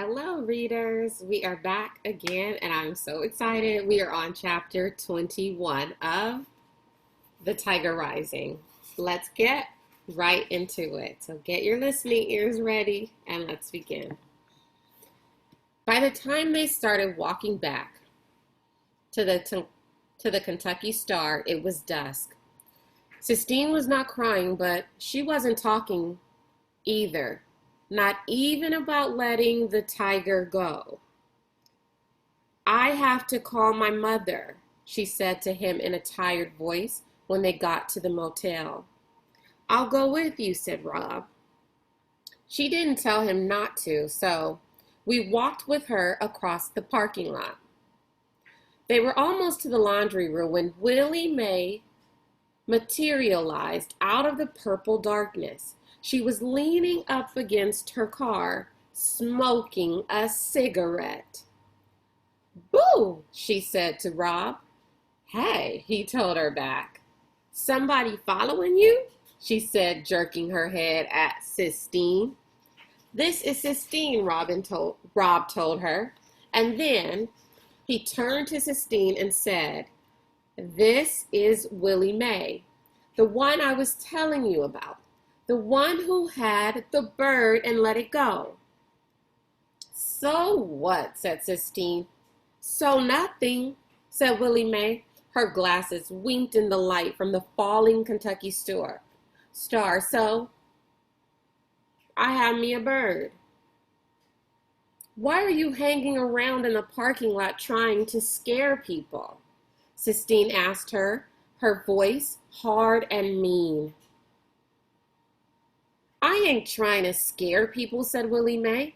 Hello, readers. We are back again, and I'm so excited. We are on chapter 21 of The Tiger Rising. Let's get right into it. So get your listening ears ready, and let's begin. By the time they started walking back to the Kentucky Star, it was dusk. Sistine was not crying, but she wasn't talking either. Not even about letting the tiger go. "I have to call my mother," she said to him in a tired voice when they got to the motel. "I'll go with you," said Rob. She didn't tell him not to, so we walked with her across the parking lot. They were almost to the laundry room when Willie Mae materialized out of the purple darkness. She was leaning up against her car, smoking a cigarette. "Boo," she said to Rob. "Hey," he told her back. "Somebody following you?" she said, jerking her head at Sistine. "This is Sistine," Rob told her. And then he turned to Sistine and said, "This is Willie Mae, the one I was telling you about. The one who had the bird and let it go." "So what?" said Sistine. "So nothing," said Willie Mae. Her glasses winked in the light from the falling Kentucky star. "So I had me a bird." "Why are you hanging around in a parking lot trying to scare people?" Sistine asked her, her voice hard and mean. "I ain't trying to scare people," said Willie Mae.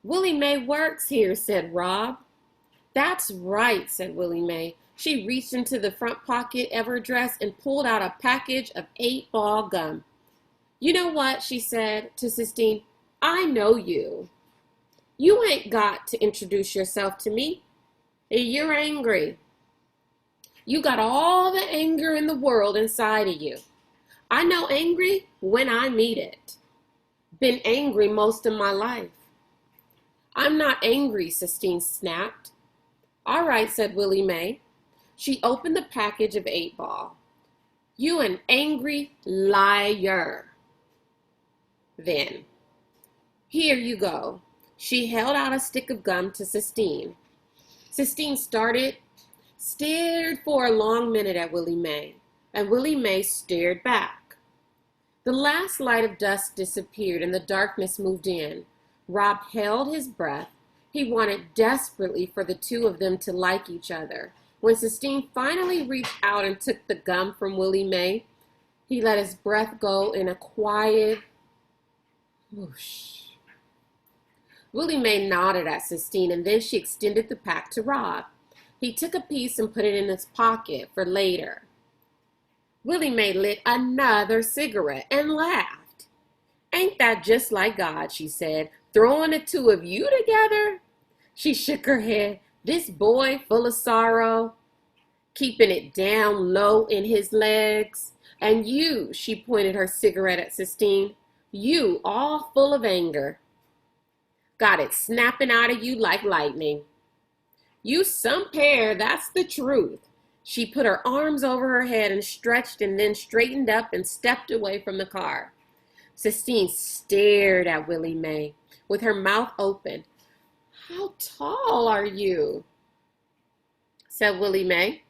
"Willie Mae works here," said Rob. "That's right," said Willie Mae. She reached into the front pocket of her dress and pulled out a package of 8-ball gum. "You know what?" she said to Sistine. "I know you. You ain't got to introduce yourself to me. You're angry. You got all the anger in the world inside of you. I know angry when I meet it. Been angry most of my life." "I'm not angry," Sistine snapped. "All right," said Willie Mae. She opened the package of 8-ball. "You an angry liar. Then, here you go." She held out a stick of gum to Sistine. Sistine stared for a long minute at Willie Mae, and Willie Mae stared back. The last light of dusk disappeared and the darkness moved in. Rob held his breath. He wanted desperately for the two of them to like each other. When Sistine finally reached out and took the gum from Willie Mae, he let his breath go in a quiet whoosh. Willie Mae nodded at Sistine, and then she extended the pack to Rob. He took a piece and put it in his pocket for later. Willie Mae lit another cigarette and laughed. "Ain't that just like God," she said, "throwing the two of you together?" She shook her head. "This boy full of sorrow, keeping it down low in his legs. And you," she pointed her cigarette at Sistine, "you all full of anger. Got it snapping out of you like lightning. You some pair, that's the truth." She put her arms over her head and stretched and then straightened up and stepped away from the car. Sistine stared at Willie Mae with her mouth open. "How tall are you?" said Willie Mae.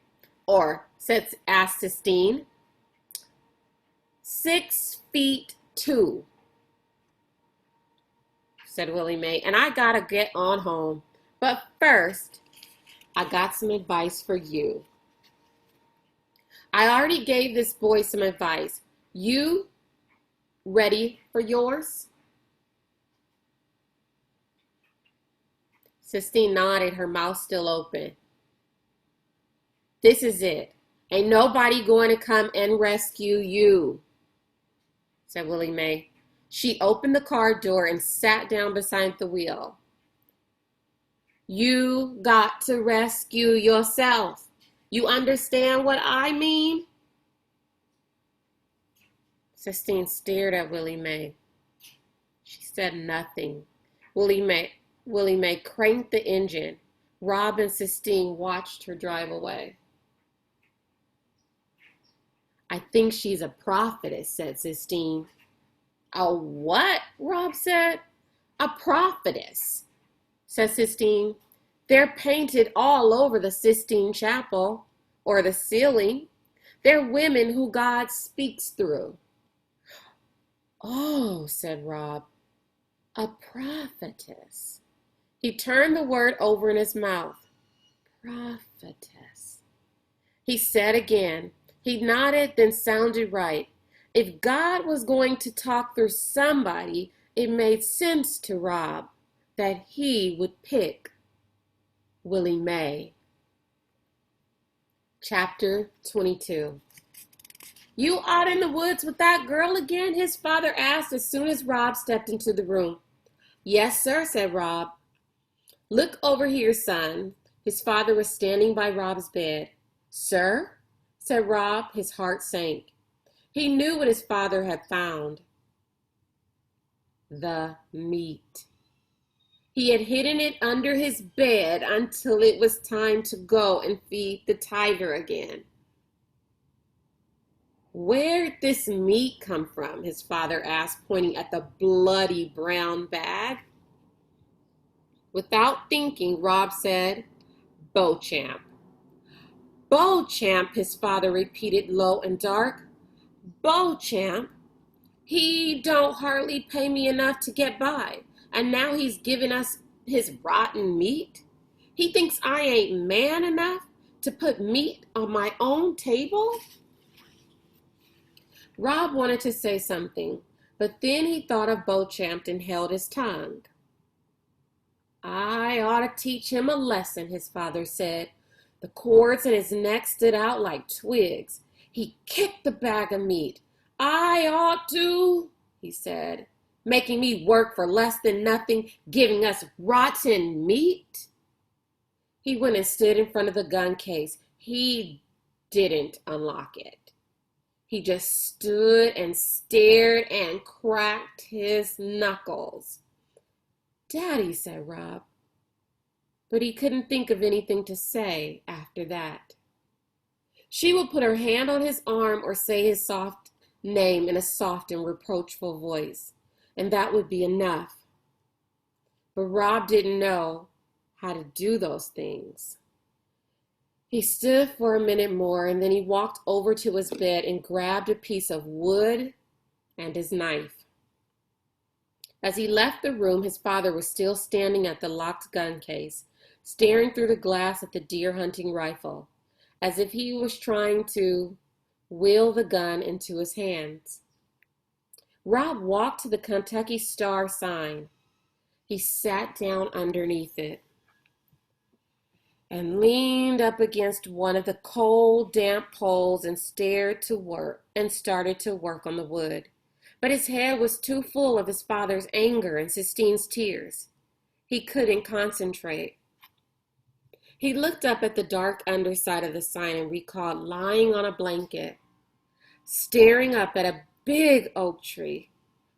Asked Sistine. 6'2", said Willie Mae, "and I gotta get on home. But first, I got some advice for you." "I already gave this boy some advice. You ready for yours?" Sistine nodded, her mouth still open. "This is it. Ain't nobody going to come and rescue you," said Willie Mae. She opened the car door and sat down beside the wheel. "You got to rescue yourself. You understand what I mean?" Sistine stared at Willie Mae. She said nothing. Willie Mae Willie Mae cranked the engine. Rob and Sistine watched her drive away. "I think she's a prophetess," said Sistine. "A what?" Rob said. "A prophetess," said Sistine. "They're painted all over the Sistine Chapel, or the ceiling. They're women who God speaks through." "Oh," said Rob, "a prophetess." He turned the word over in his mouth. Prophetess. He said again. He nodded, then sounded right. If God was going to talk through somebody, it made sense to Rob that he would pick Willie Mae. Chapter 22. "You out in the woods with that girl again?" his father asked as soon as Rob stepped into the room. "Yes, sir," said Rob. "Look over here, son." His father was standing by Rob's bed. "Sir?" said Rob. His heart sank. He knew what his father had found. The meat. He had hidden it under his bed until it was time to go and feed the tiger again. "Where'd this meat come from?" his father asked, pointing at the bloody brown bag. Without thinking, Rob said, "Beauchamp." "Beauchamp," his father repeated low and dark. "Beauchamp. He don't hardly pay me enough to get by, and now he's giving us his rotten meat. He thinks I ain't man enough to put meat on my own table." Rob wanted to say something, but then he thought of Beauchamp and held his tongue. "I ought to teach him a lesson," his father said. The cords in his neck stood out like twigs. He kicked the bag of meat. "I ought to," he said, "making me work for less than nothing, giving us rotten meat." He went and stood in front of the gun case. He didn't unlock it. He just stood and stared and cracked his knuckles. "Daddy," said Rob. But he couldn't think of anything to say after that. She would put her hand on his arm or say his soft name in a soft and reproachful voice, and that would be enough. But Rob didn't know how to do those things. He stood for a minute more, and then he walked over to his bed and grabbed a piece of wood and his knife. As he left the room, his father was still standing at the locked gun case, staring through the glass at the deer hunting rifle, as if he was trying to will the gun into his hands. Rob walked to the Kentucky Star sign. He sat down underneath it and leaned up against one of the cold, damp poles and started to work on the wood. But his head was too full of his father's anger and Sistine's tears. He couldn't concentrate. He looked up at the dark underside of the sign and recalled lying on a blanket, staring up at a big oak tree.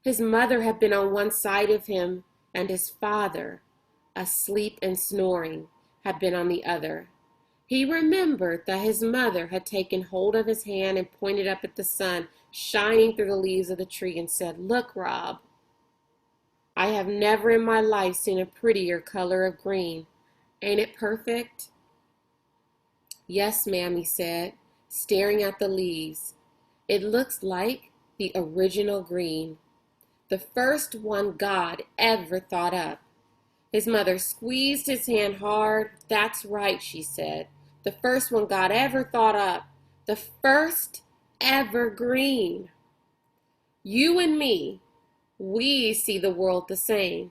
His mother had been on one side of him, and his father, asleep and snoring, had been on the other. He remembered that his mother had taken hold of his hand and pointed up at the sun shining through the leaves of the tree and said, "Look, Rob, I have never in my life seen a prettier color of green. Ain't it perfect?" "Yes, ma'am," he said, staring at the leaves. "It looks like the original green, the first one God ever thought up." His mother squeezed his hand hard. "That's right," she said. "The first one God ever thought up. The first ever green. You and me, we see the world the same."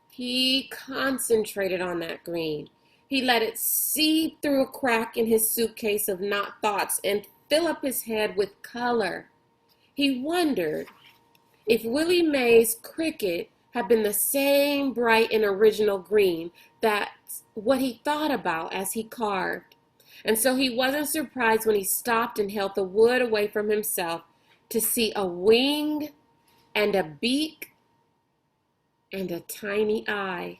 He concentrated on that green. He let it seep through a crack in his suitcase of not thoughts and fill up his head with color. He wondered if Willie Mae's cricket had been the same bright and original green. That's what he thought about as he carved. And so he wasn't surprised when he stopped and held the wood away from himself to see a wing and a beak and a tiny eye.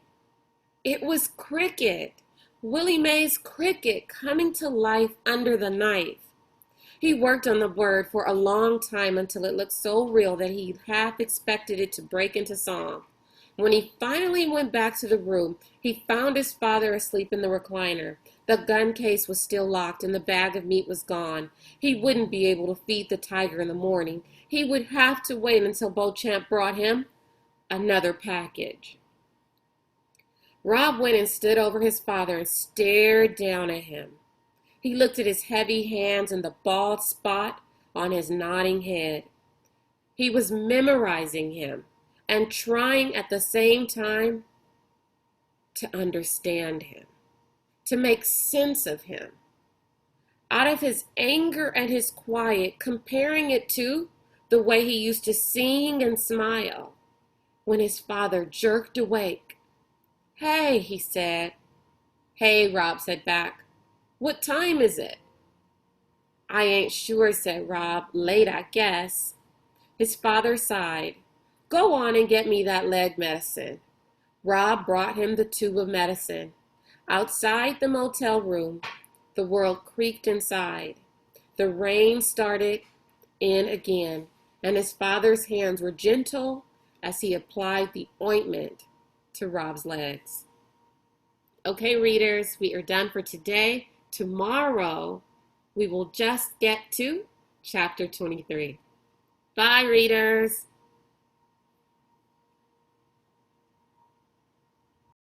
It was Cricket, Willie Mae's Cricket, coming to life under the knife. He worked on the word for a long time until it looked so real that he half expected it to break into song. When he finally went back to the room, he found his father asleep in the recliner. The gun case was still locked and the bag of meat was gone. He wouldn't be able to feed the tiger in the morning. He would have to wait until Beauchamp brought him another package. Rob went and stood over his father and stared down at him. He looked at his heavy hands and the bald spot on his nodding head. He was memorizing him and trying at the same time to understand him, to make sense of him. Out of his anger and his quiet, comparing it to the way he used to sing and smile when his father jerked awake. "Hey," he said. "Hey," Rob said back. "What time is it?" "I ain't sure," said Rob. "Late, I guess." His father sighed. "Go on and get me that leg medicine." Rob brought him the tube of medicine. Outside the motel room, the world creaked inside. The rain started in again, and his father's hands were gentle as he applied the ointment to Rob's legs. Okay, readers, we are done for today. Tomorrow, we will just get to chapter 23. Bye, readers.